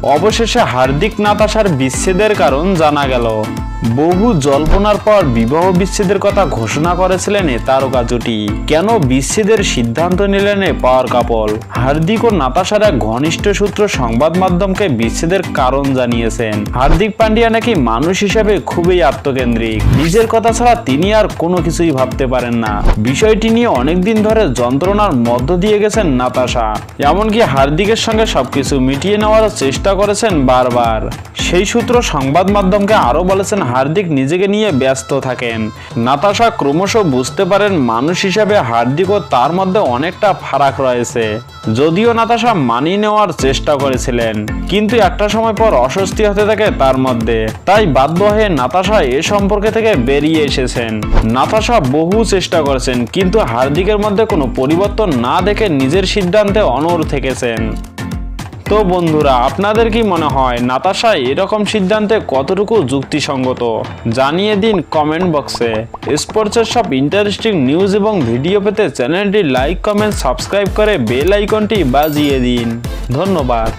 অবশেষে হার্দিক নাতাশার বিচ্ছেদের কারণ জানা গেল। বহু জল্পনার পর বিবাহ বিচ্ছেদের কথা ঘোষণা করেছিলেন এ তারকা জুটি। কেন বিচ্ছেদের সিদ্ধান্ত নিলেন এ পাওয়ার কাপল? হার্দিক ও নাতাশার এক ঘনিষ্ঠ সূত্র সংবাদ মাধ্যমকে বিচ্ছেদের কারণ জানিয়েছেন। হার্দিক পান্ডিয়া নাকি মানুষ হিসেবে খুবই আত্মকেন্দ্রিক, নিজের কথা ছাড়া তিনি আর কোনো কিছুই ভাবতে পারেন না। বিষয়টি নিয়ে অনেকদিন ধরে যন্ত্রণার মধ্য দিয়ে গেছেন নাতাশা, এমনকি হার্দিকের সঙ্গে সবকিছু মিটিয়ে নেওয়ার চেষ্টা করেছেন বারবার। সেই সূত্র সংবাদ মাধ্যমকে আরো বলেছেন হার্দিক নিজেকে নিয়ে ব্যস্ত থাকেন। নাতাশা ক্রমশ বুঝতে পারেন মানুষ হিসেবে হার্দিক ও তার মধ্যে অনেকটা ফারাক রয়েছে। যদিও নাতাশা মানিয়ে নেওয়ার চেষ্টা করেছিলেন, কিন্তু একটা সময় পর অস্বস্তি হতে থাকে তার মধ্যে। তাই বাধ্য হয়ে নাতাশা এ সম্পর্কে থেকে বেরিয়ে এসেছেন। নাতাশা বহু চেষ্টা করেছেন, কিন্তু হার্দিকের মধ্যে কোনো পরিবর্তন না দেখে নিজের সিদ্ধান্তে অনড় থেকেছেন। তো বন্ধুরা, আপনাদের কি মনে হয় নাতাশা এরকম সিদ্ধান্তে কতটুকু যুক্তিসঙ্গত? জানিয়ে দিন কমেন্ট বক্সে। স্পোর্টসের সব ইন্টারেস্টিং নিউজ এবং ভিডিও পেতে চ্যানেলটি লাইক, কমেন্ট, সাবস্ক্রাইব করে বেল আইকনটি বাজিয়ে দিন। ধন্যবাদ।